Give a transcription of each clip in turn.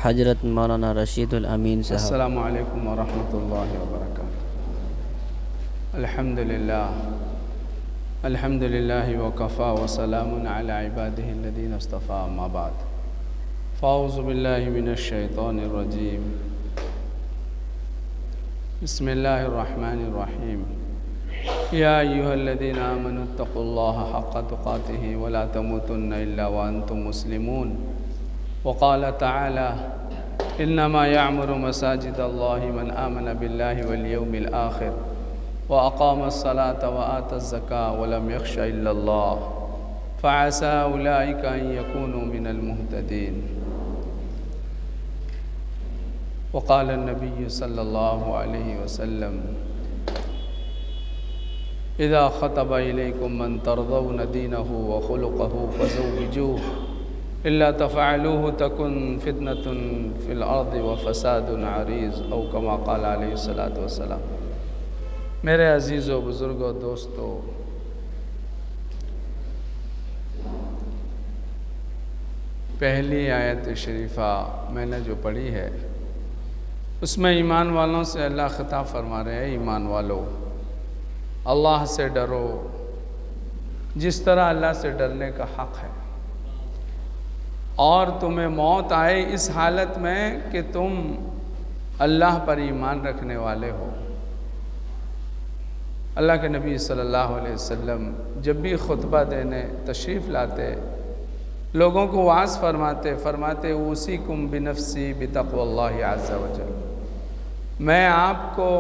حضرت مولانا رشید الامین صاحب۔ السلام علیکم ورحمۃ اللہ وبرکاتہ۔ الحمد للہ وکفا وسلام علی عبادہ الذین اصطفیٰ، اما بعد فاعوذ باللہ من الشیطان الرجیم، بسم اللہ الرحمن الرحیم۔ یا ایہا الذین آمنوا اتقوا اللہ حق تقاتہ ولا تموتن الا وانتم مسلمون۔ وقال تعالی انما یعمر مساجد اللہ من آمن باللہ والیوم الآخر وأقام الصلاة وآتى الزكاة ولم يخش إلا الله فعسى أولئك أن يكونوا من المهتدين۔ وقال النبي صلى الله عليه وسلم إذا خطب إليكم من ترضون دينه وخلقه فزوجوه إلا تفعلوه تكن فتنة في الأرض وفساد عريض، أو كما قال عليه الصلاة والسلام۔ میرے عزیزو، بزرگو، دوستو، پہلی آیت شریفہ میں نے جو پڑھی ہے اس میں ایمان والوں سے اللہ خطاب فرما رہے ہیں، ایمان والو اللہ سے ڈرو جس طرح اللہ سے ڈرنے کا حق ہے، اور تمہیں موت آئے اس حالت میں کہ تم اللہ پر ایمان رکھنے والے ہو۔ اللہ کے نبی صلی اللہ علیہ وسلم جب بھی خطبہ دینے تشریف لاتے، لوگوں کو واعظ فرماتے اوصیکم بنفسی بتقوی اللہ عز وجل، میں آپ کو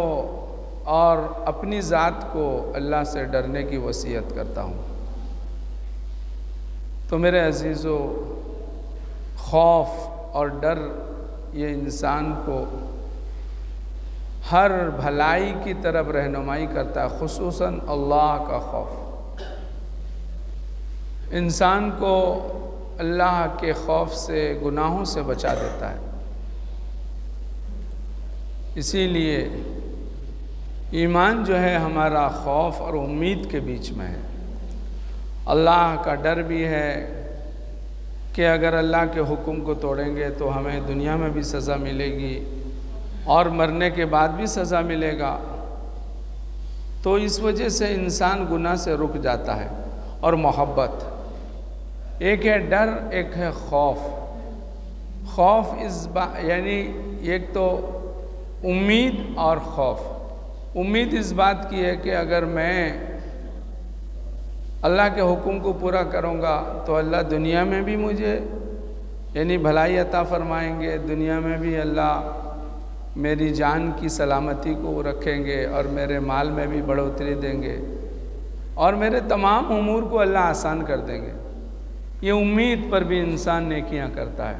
اور اپنی ذات کو اللہ سے ڈرنے کی وصیت کرتا ہوں۔ تو میرے عزیزو، خوف اور ڈر یہ انسان کو ہر بھلائی کی طرف رہنمائی کرتا ہے، خصوصاً اللہ کا خوف انسان کو اللہ کے خوف سے، گناہوں سے بچا دیتا ہے۔ اسی لیے ایمان جو ہے ہمارا خوف اور امید کے بیچ میں ہے۔ اللہ کا ڈر بھی ہے کہ اگر اللہ کے حکم کو توڑیں گے تو ہمیں دنیا میں بھی سزا ملے گی اور مرنے کے بعد بھی سزا ملے گا، تو اس وجہ سے انسان گناہ سے رک جاتا ہے۔ اور محبت، ایک ہے ڈر، ایک ہے خوف۔ خوف یعنی ایک تو امید اور خوف۔ امید اس بات کی ہے کہ اگر میں اللہ کے حکم کو پورا کروں گا تو اللہ دنیا میں بھی مجھے یعنی بھلائی عطا فرمائیں گے، دنیا میں بھی اللہ میری جان کی سلامتی کو رکھیں گے اور میرے مال میں بھی بڑھوتری دیں گے اور میرے تمام امور کو اللہ آسان کر دیں گے۔ یہ امید پر بھی انسان نیکیاں کرتا ہے۔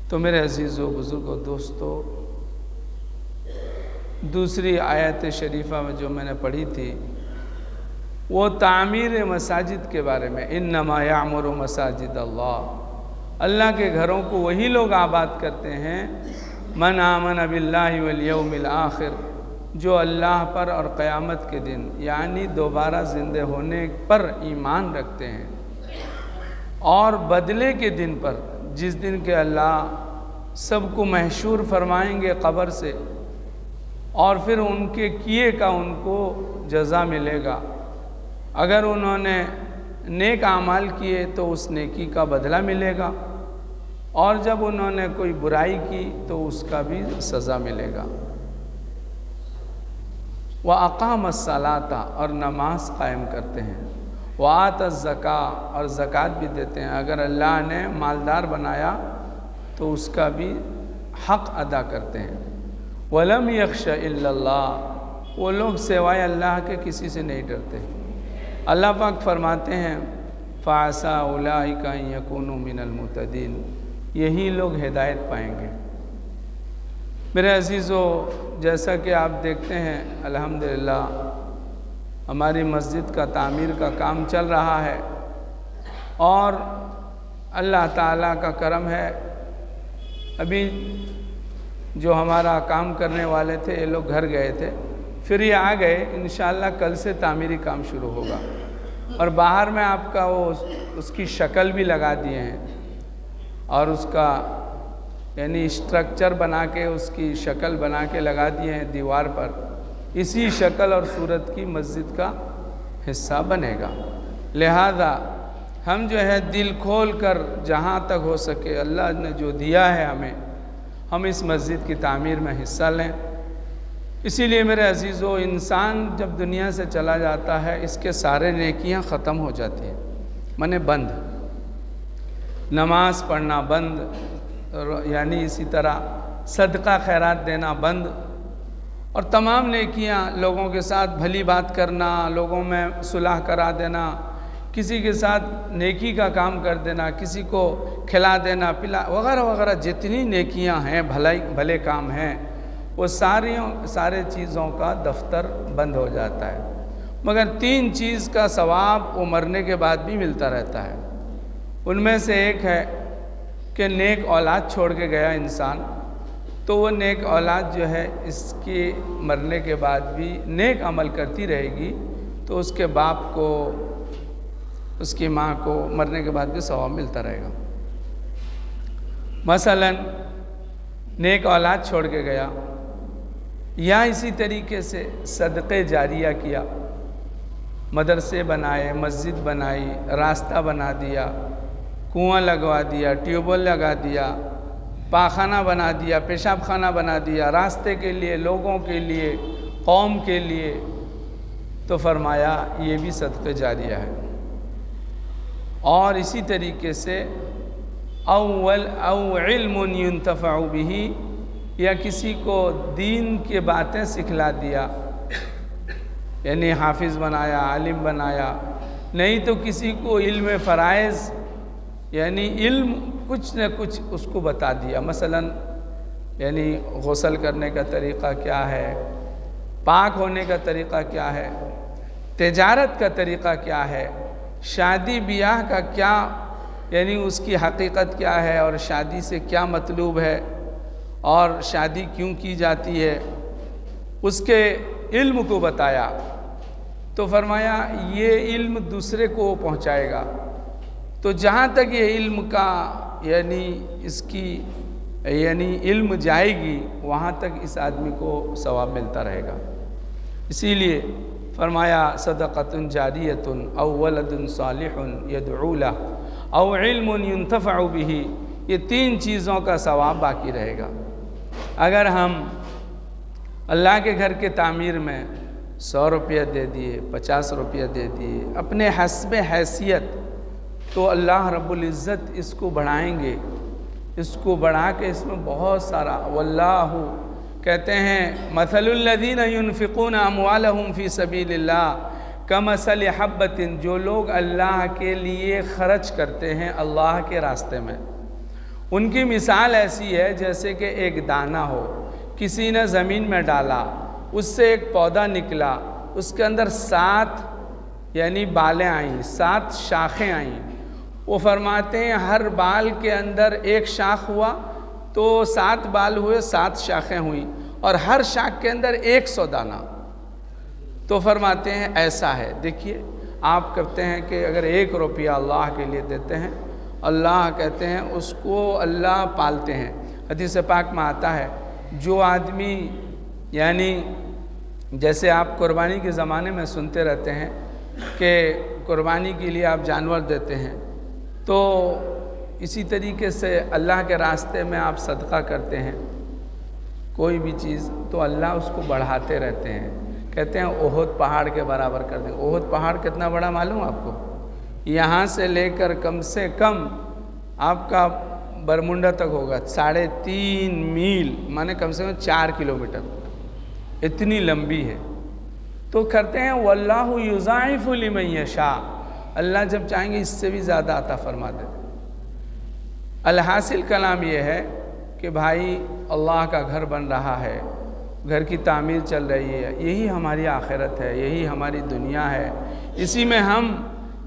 تو میرے عزیزو، بزرگو، دوستو، دوسری آیت شریفہ میں جو میں نے پڑھی تھی وہ تعمیر مساجد کے بارے میں، انما یعمر مساجد اللہ، اللہ کے گھروں کو وہی لوگ آباد کرتے ہیں من آمن باللہ والیوم الآخر، جو اللہ پر اور قیامت کے دن یعنی دوبارہ زندہ ہونے پر ایمان رکھتے ہیں، اور بدلے کے دن پر، جس دن کہ اللہ سب کو محشور فرمائیں گے قبر سے، اور پھر ان کے کیے کا ان کو جزا ملے گا۔ اگر انہوں نے نیک اعمال کیے تو اس نیکی کا بدلہ ملے گا، اور جب انہوں نے کوئی برائی کی تو اس کا بھی سزا ملے گا۔ وَأَقَامَ الصَّلَاةَ، اور نماز قائم کرتے ہیں، وَآتَى الزَّكَاةَ، اور زکوٰۃ بھی دیتے ہیں۔ اگر اللہ نے مالدار بنایا تو اس کا بھی حق ادا کرتے ہیں۔ وَلَمْ يَخْشَ إِلَّا اللَّهَ، وہ لوگ سوائے اللہ کے کسی سے نہیں ڈرتے۔ اللہ پاک فرماتے ہیں فَعَسَىٰ أُولَٰئِكَ أَن يَكُونُوا مِنَ الْمُهْتَدِينَ، یہی لوگ ہدایت پائیں گے۔ میرے عزیزو، جیسا کہ آپ دیکھتے ہیں الحمدللہ ہماری مسجد کا تعمیر کا کام چل رہا ہے، اور اللہ تعالیٰ کا کرم ہے، ابھی جو ہمارا کام کرنے والے تھے یہ لوگ گھر گئے تھے، پھر یہ آ گئے، انشاءاللہ کل سے تعمیری کام شروع ہوگا، اور باہر میں آپ کا وہ اس کی شکل بھی لگا دیے ہیں۔ اور اس کا یعنی اسٹرکچر بنا کے اس کی شکل بنا کے لگا دیے ہیں دیوار پر، اسی شکل اور صورت کی مسجد کا حصہ بنے گا۔ لہذا ہم جو ہے دل کھول کر جہاں تک ہو سکے اللہ نے جو دیا ہے ہمیں، ہم اس مسجد کی تعمیر میں حصہ لیں۔ اسی لیے میرے عزیزو، انسان جب دنیا سے چلا جاتا ہے اس کے سارے نیکیاں ختم ہو جاتی ہیں، منے بند، نماز پڑھنا بند، یعنی اسی طرح صدقہ خیرات دینا بند، اور تمام نیکیاں، لوگوں کے ساتھ بھلی بات کرنا، لوگوں میں صلح کرا دینا، کسی کے ساتھ نیکی کا کام کر دینا، کسی کو کھلا دینا پلا وغیرہ وغیرہ جتنی نیکیاں ہیں، بھلے کام ہیں، وہ سارے چیزوں کا دفتر بند ہو جاتا ہے، مگر 3 چیز کا ثواب وہ مرنے کے بعد بھی ملتا رہتا ہے۔ ان میں سے ایک ہے کہ نیک اولاد چھوڑ کے گیا انسان، تو وہ نیک اولاد جو ہے اس کے مرنے کے بعد بھی نیک عمل کرتی رہے گی، تو اس کے باپ کو، اس کی ماں کو مرنے کے بعد بھی ثواب ملتا رہے گا۔ مثلا نیک اولاد چھوڑ کے گیا، یا اسی طریقے سے صدقے جاریہ کیا، مدرسے بنائے، مسجد بنائی، راستہ بنا دیا، کنواں لگوا دیا، ٹیوب ویل لگا دیا، پاخانہ بنا دیا، پیشاب خانہ بنا دیا، راستے کے لیے، لوگوں کے لیے، قوم کے لیے، تو فرمایا یہ بھی صدقہ جاریہ ہے۔ اور اسی طریقے سے او علم ينتفع به، یا کسی کو دین کی باتیں سکھلا دیا، یعنی حافظ بنایا، عالم بنایا، نہیں تو کسی کو علم فرائض، یعنی علم کچھ نہ کچھ اس کو بتا دیا، مثلا یعنی غسل کرنے کا طریقہ کیا ہے، پاک ہونے کا طریقہ کیا ہے، تجارت کا طریقہ کیا ہے، شادی بیاہ کا کیا، یعنی اس کی حقیقت کیا ہے، اور شادی سے کیا مطلوب ہے، اور شادی کیوں کی جاتی ہے، اس کے علم کو بتایا، تو فرمایا یہ علم دوسرے کو پہنچائے گا، تو جہاں تک یہ علم کا یعنی اس کی یعنی علم جائے گی، وہاں تک اس آدمی کو ثواب ملتا رہے گا۔ اسی لیے فرمایا صدقۃ جاریۃ او ولد صالح یدعو لہ او علم ينتفع به، یہ 3 چیزوں کا ثواب باقی رہے گا۔ اگر ہم اللہ کے گھر کے تعمیر میں 100 روپیہ دے دیے، 50 روپیہ دے دیے، اپنے حسب حیثیت، تو اللہ رب العزت اس کو بڑھائیں گے، اس کو بڑھا کے اس میں بہت سارا، واللہ کہتے ہیں مثل الذین ينفقون اموالهم فی سبیل اللہ کمثل حبۃ، جو لوگ اللہ کے لیے خرچ کرتے ہیں اللہ کے راستے میں، ان کی مثال ایسی ہے جیسے کہ ایک دانہ ہو، کسی نے زمین میں ڈالا، اس سے ایک پودا نکلا، اس کے اندر 7 یعنی بالیں آئیں، 7 شاخیں آئیں، وہ فرماتے ہیں ہر بال کے اندر ایک شاخ ہوا تو 7 بال ہوئے، 7 شاخیں ہوئیں، اور ہر شاخ کے اندر 100 دانہ، تو فرماتے ہیں ایسا ہے۔ دیکھیے آپ کہتے ہیں کہ اگر 1 روپیہ اللہ کے لیے دیتے ہیں، اللہ کہتے ہیں اس کو اللہ پالتے ہیں۔ حدیث پاک میں آتا ہے جو آدمی یعنی جیسے آپ قربانی کے زمانے میں سنتے رہتے ہیں کہ قربانی کے لیے آپ جانور دیتے ہیں، تو اسی طریقے سے اللہ کے راستے میں آپ صدقہ کرتے ہیں کوئی بھی چیز، تو اللہ اس کو بڑھاتے رہتے ہیں، کہتے ہیں احد پہاڑ کے برابر کر دیں۔ احد پہاڑ کتنا بڑا معلوم آپ کو؟ یہاں سے لے کر کم سے کم آپ کا برمنڈا تک ہوگا 3.5 میل، مانے کم سے کم 4 کلومیٹر، اتنی لمبی ہے۔ تو کرتے ہیں واللہ یضاعف لمن یشاء، اللہ جب چاہیں گے اس سے بھی زیادہ عطا فرما دیتے۔ الحاصل کلام یہ ہے کہ بھائی اللہ کا گھر بن رہا ہے، گھر کی تعمیر چل رہی ہے، یہی ہماری آخرت ہے، یہی ہماری دنیا ہے، اسی میں ہم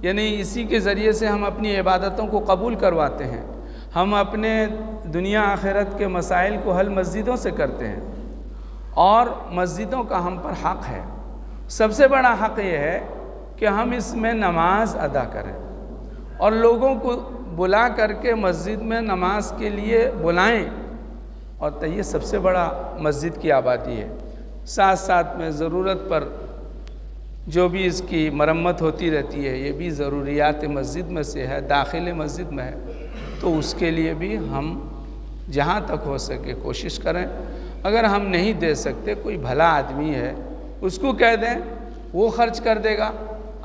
یعنی اسی کے ذریعے سے ہم اپنی عبادتوں کو قبول کرواتے ہیں، ہم اپنے دنیا آخرت کے مسائل کو حل مسجدوں سے کرتے ہیں، اور مسجدوں کا ہم پر حق ہے۔ سب سے بڑا حق یہ ہے کہ ہم اس میں نماز ادا کریں اور لوگوں کو بلا کر کے مسجد میں نماز کے لیے بلائیں، اور تو یہ سب سے بڑا مسجد کی آبادی ہے۔ ساتھ ساتھ میں ضرورت پر جو بھی اس کی مرمت ہوتی رہتی ہے، یہ بھی ضروریات مسجد میں سے ہے، داخل مسجد میں ہے، تو اس کے لیے بھی ہم جہاں تک ہو سکے کوشش کریں۔ اگر ہم نہیں دے سکتے، کوئی بھلا آدمی ہے اس کو کہہ دیں، وہ خرچ کر دے گا،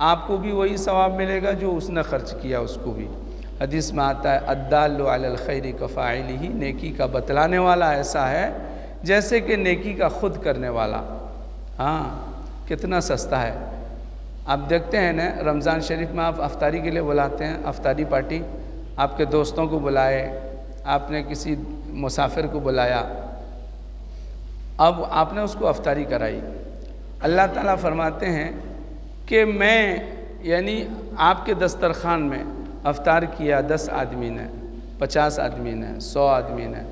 آپ کو بھی وہی ثواب ملے گا جو اس نے خرچ کیا، اس کو بھی۔ حدیث میں آتا ہے الدال علی الخیر کفاعلہ، نیکی کا بتلانے والا ایسا ہے جیسے کہ نیکی کا خود کرنے والا۔ ہاں، کتنا سستا ہے۔ آپ دیکھتے ہیں نا، رمضان شریف میں آپ افطاری کے لیے بلاتے ہیں، افطاری پارٹی، آپ کے دوستوں کو بلائے، آپ نے کسی مسافر کو بلایا، اب آپ نے اس کو افطاری کرائی، اللہ تعالیٰ فرماتے ہیں کہ میں یعنی آپ کے دسترخوان میں افطار کیا 10 آدمی نے، 50 آدمی نے، 100 آدمی نے،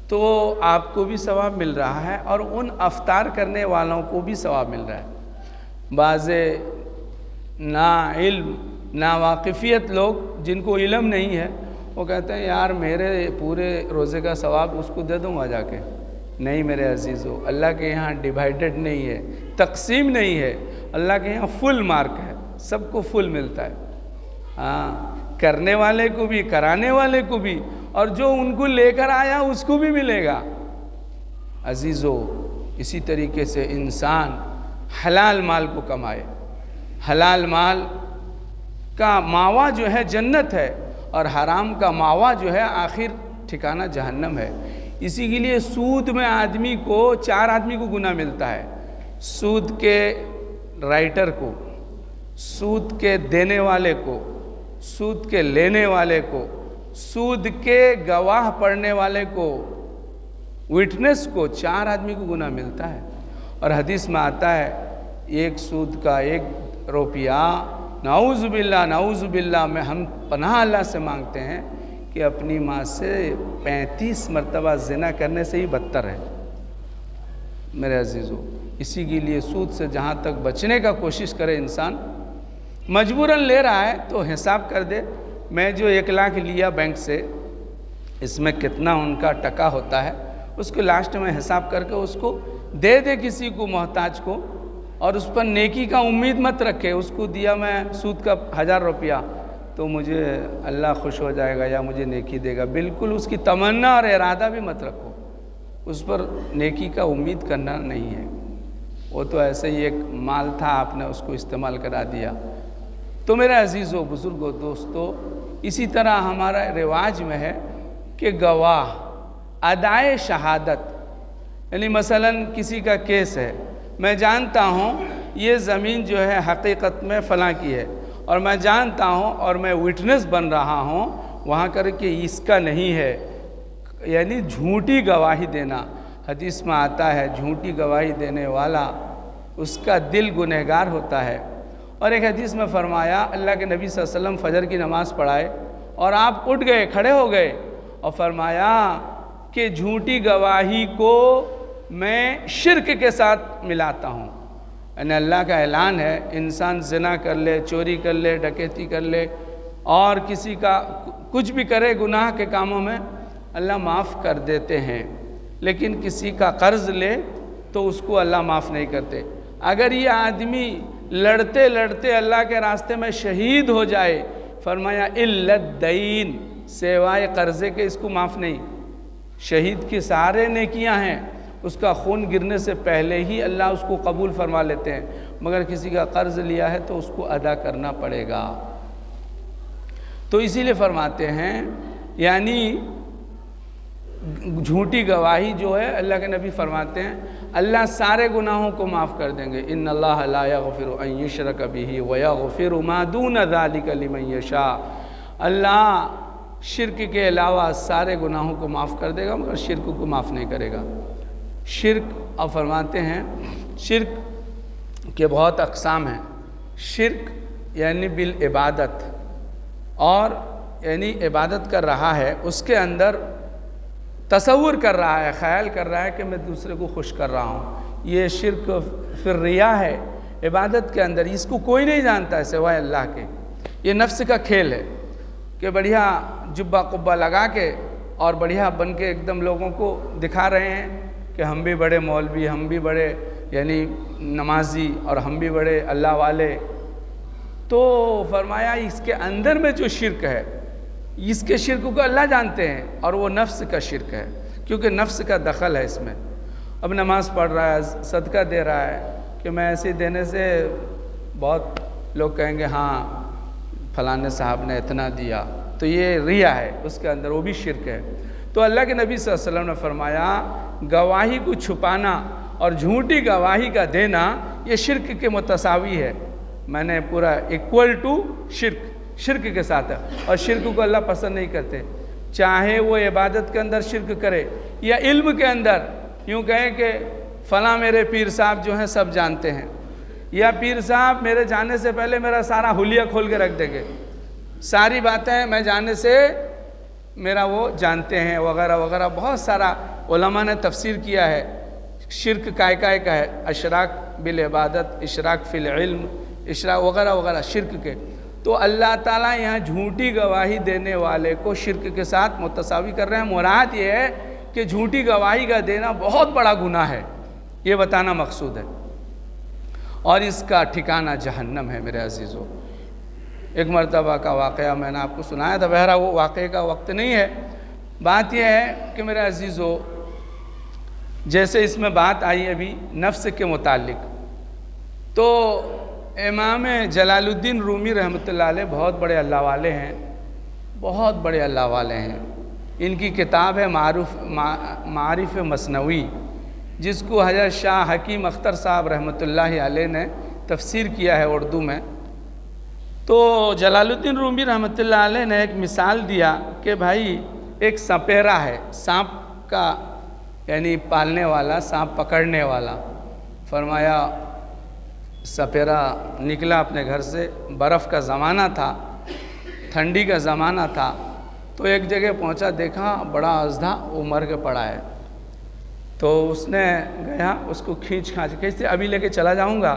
تو آپ کو بھی ثواب مل رہا ہے اور ان افطار کرنے والوں کو بھی ثواب مل رہا ہے۔ بعض نا علم نا واقفیت لوگ جن کو علم نہیں ہے، وہ کہتے ہیں یار میرے پورے روزے کا ثواب اس کو دے دوں گا جا کے۔ نہیں میرے عزیزو، اللہ کے یہاں ڈیوائیڈڈ نہیں ہے، تقسیم نہیں ہے، اللہ کے یہاں فل مارک ہے، سب کو فل ملتا ہے۔ ہاں، کرنے والے کو بھی، کرانے والے کو بھی، اور جو ان کو لے کر آیا اس کو بھی ملے گا۔ عزیزو، اسی طریقے سے انسان حلال مال کو کمائے، حلال مال کا ماوا جو ہے جنت ہے، اور حرام کا ماوا جو ہے آخر ٹھکانہ جہنم ہے۔ اسی کے لیے سود میں آدمی کو 4 آدمی کو گناہ ملتا ہے، سود کے رائٹر کو، سود کے دینے والے کو، سود کے لینے والے کو، سود کے گواہ پڑھنے والے کو، وٹنس کو، 4 آدمی کو گناہ ملتا ہے۔ اور حدیث میں آتا ہے ایک سود کا 1 روپیہ، نعوذ باللہ نعوذ باللہ، میں ہم پناہ اللہ سے مانگتے ہیں کہ اپنی ماں سے 35 مرتبہ زنا کرنے سے ہی بدتر ہے میرے عزیزو۔ اسی کے لیے سود سے جہاں تک بچنے کا کوشش کرے انسان، مجبوراً لے رہا ہے تو حساب کر دے، میں جو 1 لاکھ لیا بینک سے، اس میں کتنا ان کا ٹکا ہوتا ہے، اس کو لاسٹ میں حساب کر کے اس کو دے دے کسی کو محتاج کو، اور اس پر نیکی کا امید مت رکھے، اس کو دیا میں سود کا 1000 روپیہ تو مجھے اللہ خوش ہو جائے گا یا مجھے نیکی دے گا، بالکل اس کی تمنا اور ارادہ بھی مت رکھو، اس پر نیکی کا امید کرنا نہیں ہے، وہ تو ایسے ہی ایک مال تھا، آپ نے اس کو استعمال کرا دیا۔ تو میرے عزیزو، بزرگو، دوستو، اسی طرح ہمارا رواج میں ہے کہ گواہ ادائے شہادت، یعنی مثلاً کسی کا کیس ہے، میں جانتا ہوں یہ زمین جو ہے حقیقت میں فلاں کی ہے، اور میں جانتا ہوں اور میں وٹنس بن رہا ہوں وہاں کر کے اس کا نہیں ہے، یعنی جھوٹی گواہی دینا۔ حدیث میں آتا ہے جھوٹی گواہی دینے والا اس کا دل گنہگار ہوتا ہے۔ اور ایک حدیث میں فرمایا، اللہ کے نبی صلی اللہ علیہ وسلم فجر کی نماز پڑھائے اور آپ اٹھ گئے، کھڑے ہو گئے، اور فرمایا کہ جھوٹی گواہی کو میں شرک کے ساتھ ملاتا ہوں۔ یعنی اللہ کا اعلان ہے، انسان زنا کر لے، چوری کر لے، ڈکیتی کر لے، اور کسی کا کچھ بھی کرے گناہ کے کاموں میں، اللہ معاف کر دیتے ہیں، لیکن کسی کا قرض لے تو اس کو اللہ معاف نہیں کرتے۔ اگر یہ آدمی لڑتے لڑتے اللہ کے راستے میں شہید ہو جائے، فرمایا الا الدین، سوائے قرضے کے اس کو معاف نہیں۔ شہید کی سارے نیکیاں ہیں، اس کا خون گرنے سے پہلے ہی اللہ اس کو قبول فرما لیتے ہیں، مگر کسی کا قرض لیا ہے تو اس کو ادا کرنا پڑے گا۔ تو اسی لیے فرماتے ہیں، یعنی جھوٹی گواہی جو ہے، اللہ کے نبی فرماتے ہیں اللہ سارے گناہوں کو معاف کر دیں گے۔ ان اللہ لا یغفر ان یشرک بہ ویغفر ما دون ذلک لمن یشاء، اللہ شرک کے علاوہ سارے گناہوں کو معاف کر دے گا مگر شرک کو معاف نہیں کرے گا۔ شرک، اور فرماتے ہیں شرک کے بہت اقسام ہیں۔ شرک یعنی بالعبادت، اور یعنی عبادت کر رہا ہے، اس کے اندر تصور کر رہا ہے، خیال کر رہا ہے کہ میں دوسرے کو خوش کر رہا ہوں، یہ شرک فی الریا ہے۔ عبادت کے اندر اس کو کوئی نہیں جانتا ہے سوائے اللہ کے، یہ نفس کا کھیل ہے کہ بڑھیا جبہ قبہ لگا کے اور بڑھیا بن کے ایک دم لوگوں کو دکھا رہے ہیں کہ ہم بھی بڑے مولوی، ہم بھی بڑے یعنی نمازی، اور ہم بھی بڑے اللہ والے. تو فرمایا اس کے اندر میں جو شرک ہے، اس کے شرک کو اللہ جانتے ہیں، اور وہ نفس کا شرک ہے، کیونکہ نفس کا دخل ہے اس میں. اب نماز پڑھ رہا ہے، صدقہ دے رہا ہے کہ میں ایسے دینے سے بہت لوگ کہیں گے ہاں فلانے صاحب نے اتنا دیا، تو یہ ریا ہے اس کے اندر، وہ بھی شرک ہے. تو اللہ کے نبی صلی اللہ علیہ وسلم نے فرمایا گواہی کو چھپانا اور جھوٹی گواہی کا دینا یہ شرک کے متساوی ہے. میں نے پورا ایکول ٹو شرک کے ساتھ ہے، اور شرک کو اللہ پسند نہیں کرتے. چاہے وہ عبادت کے اندر شرک کرے یا علم کے اندر، یوں کہیں کہ فلاں میرے پیر صاحب جو ہیں سب جانتے ہیں، یا پیر صاحب میرے جانے سے پہلے میرا سارا حلیہ کھول کے رکھ دیں گے، ساری باتیں میں جانے سے میرا وہ جانتے ہیں وغیرہ وغیرہ. بہت سارا علماء نے تفسیر کیا ہے. شرک کائے کا ہے، اشراک بالعبادت، اشراک فی العلم، اشراک وغیرہ وغیرہ شرک کے. تو اللہ تعالیٰ یہاں جھوٹی گواہی دینے والے کو شرک کے ساتھ متساوی کر رہے ہیں. مراد یہ ہے کہ جھوٹی گواہی کا دینا بہت بڑا گناہ ہے، یہ بتانا مقصود ہے، اور اس کا ٹھکانہ جہنم ہے میرے عزیزو. ایک مرتبہ کا واقعہ میں نے آپ کو سنایا تھا، بہرحال وہ واقعے کا وقت نہیں ہے. بات یہ ہے کہ میرے عزیزو، جیسے اس میں بات آئی ابھی نفس کے متعلق، تو امام جلال الدین رومی رحمۃ اللہ علیہ بہت بڑے اللہ والے ہیں، بہت بڑے اللہ والے ہیں. ان کی کتاب ہے معارف مثنوی، جس کو حضرت شاہ حکیم اختر صاحب رحمۃ اللہ علیہ نے تفسیر کیا ہے اردو میں. تو جلال الدین رومی رحمۃ اللہ علیہ نے ایک مثال دیا کہ بھائی ایک سپیرا ہے، سانپ کا یعنی پالنے والا، سانپ پکڑنے والا. فرمایا سپیرا نکلا اپنے گھر سے، برف کا زمانہ تھا، ٹھنڈی کا زمانہ تھا. تو ایک جگہ پہنچا، دیکھا بڑا اژدھا وہ مر کے پڑا ہے. تو اس نے گیا، اس کو کھینچ کے ابھی لے کے چلا جاؤں گا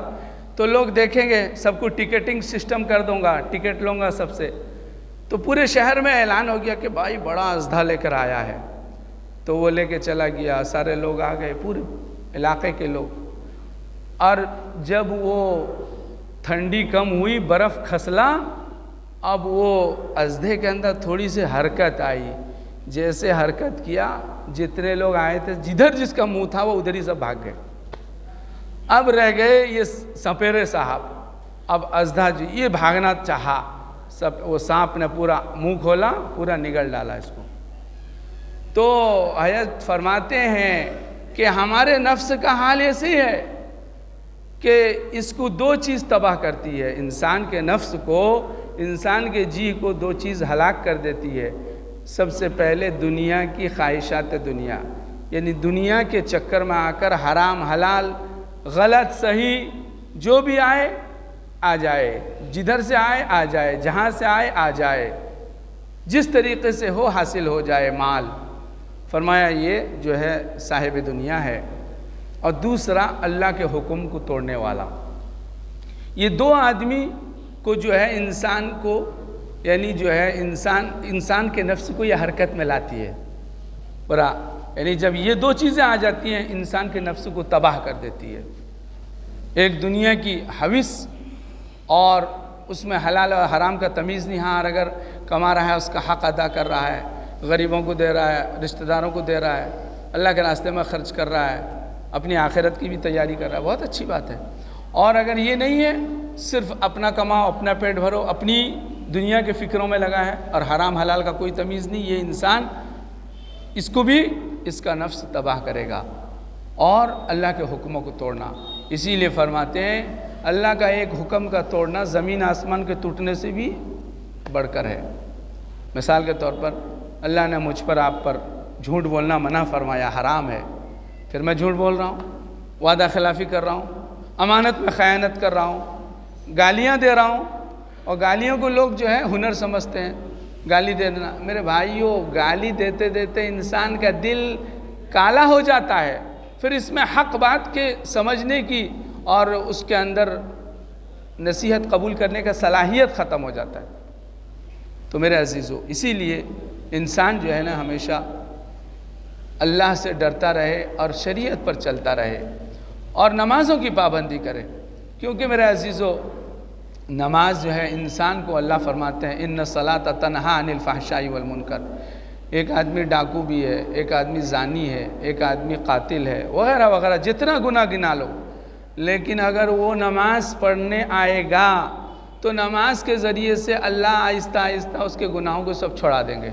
تو لوگ دیکھیں گے، سب کو ٹکٹنگ سسٹم کر دوں گا، ٹکٹ لوں گا سب سے. تو پورے شہر میں اعلان ہو گیا کہ بھائی بڑا اژدھا لے کر آیا ہے. تو وہ لے کے چلا گیا، سارے لوگ آ گئے، پورے علاقے کے لوگ. اور جب وہ ٹھنڈی کم ہوئی، برف کھسلا، اب وہ اژدھے کے اندر تھوڑی سی حرکت آئی. جیسے حرکت کیا، جتنے لوگ آئے تھے جدھر جس کا منہ تھا وہ ادھر ہی سب بھاگ گئے. اب رہ گئے یہ سپیرے صاحب. اب اژدھا جی یہ بھاگنا چاہا، سب وہ سانپ نے پورا منہ کھولا، پورا نگل ڈالا اس کو. تو حضرت فرماتے ہیں کہ ہمارے نفس کا حال ایسے ہے کہ اس کو دو چیز تباہ کرتی ہے. انسان کے نفس کو، انسان کے جی کو دو چیز ہلاک کر دیتی ہے. سب سے پہلے دنیا کی خواہشات دنیا، یعنی دنیا کے چکر میں آ کر حرام حلال غلط صحیح جو بھی آئے آ جائے، جدھر سے آئے آ جائے، جہاں سے آئے آ جائے، جس طریقے سے ہو حاصل ہو جائے مال. فرمایا یہ جو ہے صاحب دنیا ہے. اور دوسرا اللہ کے حکم کو توڑنے والا. یہ دو آدمی کو جو ہے انسان کو، یعنی جو ہے انسان کے نفس کو یہ حرکت میں لاتی ہے برا. یعنی جب یہ دو چیزیں آ جاتی ہیں انسان کے نفس کو تباہ کر دیتی ہے. ایک دنیا کی حوث اور اس میں حلال اور حرام کا تمیز نہیں. ہاں اگر کما رہا ہے اس کا حق ادا کر رہا ہے، غریبوں کو دے رہا ہے، رشتہ داروں کو دے رہا ہے، اللہ کے راستے میں خرچ کر رہا ہے، اپنی آخرت کی بھی تیاری کر رہا ہے، بہت اچھی بات ہے. اور اگر یہ نہیں ہے، صرف اپنا کماؤ، اپنا پیٹ بھرو، اپنی دنیا کے فکروں میں لگا ہے اور حرام حلال کا کوئی تمیز نہیں، یہ انسان اس کو بھی اس کا نفس تباہ کرے گا. اور اللہ کے حکموں کو توڑنا، اسی لیے فرماتے ہیں اللہ کا ایک حکم کا توڑنا زمین آسمان کے ٹوٹنے سے بھی بڑھ کر ہے. مثال کے طور پر اللہ نے مجھ پر آپ پر جھوٹ بولنا منع فرمایا، حرام ہے، پھر میں جھوٹ بول رہا ہوں، وعدہ خلافی کر رہا ہوں، امانت میں خیانت کر رہا ہوں، گالیاں دے رہا ہوں. اور گالیوں کو لوگ جو ہے ہنر سمجھتے ہیں، گالی دے دینا. میرے بھائیوں، گالی دیتے دیتے انسان کا دل کالا ہو جاتا ہے، پھر اس میں حق بات کے سمجھنے کی اور اس کے اندر نصیحت قبول کرنے کا صلاحیت ختم ہو جاتا ہے. تو میرے عزیزو اسی لیے انسان جو ہے نا ہمیشہ اللہ سے ڈرتا رہے اور شریعت پر چلتا رہے اور نمازوں کی پابندی کرے، کیونکہ میرے عزیزو نماز جو ہے انسان کو اللہ فرماتے ہیں ان الصلاۃ تنہا عن الفحشاء والمنکر۔ ایک آدمی ڈاکو بھی ہے، ایک آدمی زانی ہے، ایک آدمی قاتل ہے، وغیرہ وغیرہ جتنا گناہ گنا لو، لیکن اگر وہ نماز پڑھنے آئے گا تو نماز کے ذریعے سے اللہ آہستہ آہستہ اس کے گناہوں کو سب چھڑا دیں گے۔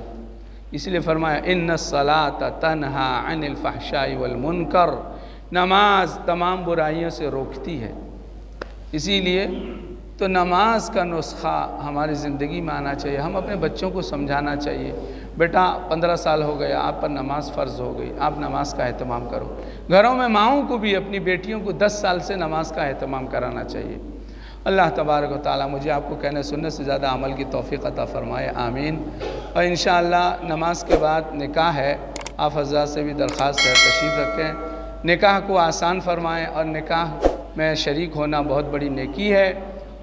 اس لیے فرمایا ان الصلاۃ تنہا عن الفحشاء والمنکر، نماز تمام برائیوں سے روکتی ہے۔ اسی لیے تو نماز کا نسخہ ہماری زندگی میں آنا چاہیے۔ ہم اپنے بچوں کو سمجھانا چاہیے، بیٹا 15 سال ہو گیا، آپ پر نماز فرض ہو گئی، آپ نماز کا اہتمام کرو۔ گھروں میں ماؤں کو بھی اپنی بیٹیوں کو 10 سال سے نماز کا اہتمام کرانا چاہیے۔ اللہ تبارک و تعالیٰ مجھے آپ کو کہنے سننے سے زیادہ عمل کی توفیق عطا فرمائے، آمین۔ اور انشاءاللہ نماز کے بعد نکاح ہے، آپ حضرات سے بھی درخواست ہے تشریف رکھیں، نکاح کو آسان فرمائیں، اور نکاح میں شریک ہونا بہت بڑی نیکی ہے،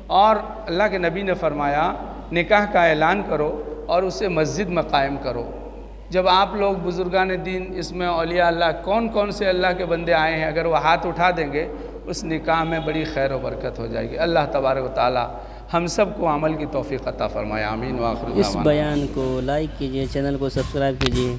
اور اللہ کے نبی نے فرمایا نکاح کا اعلان کرو اور اسے مسجد میں قائم کرو۔ جب آپ لوگ بزرگان دین اس میں اولیاء اللہ کون کون سے اللہ کے بندے آئے ہیں، اگر وہ ہاتھ اٹھا دیں گے اس نکاح میں بڑی خیر و برکت ہو جائے گی۔ اللہ تبارک و تعالی ہم سب کو عمل کی توفیق عطا فرمائے، آمین۔ وآخر اس دعوانا بیان کو لائک کیجیے، چینل کو سبسکرائب کیجیے۔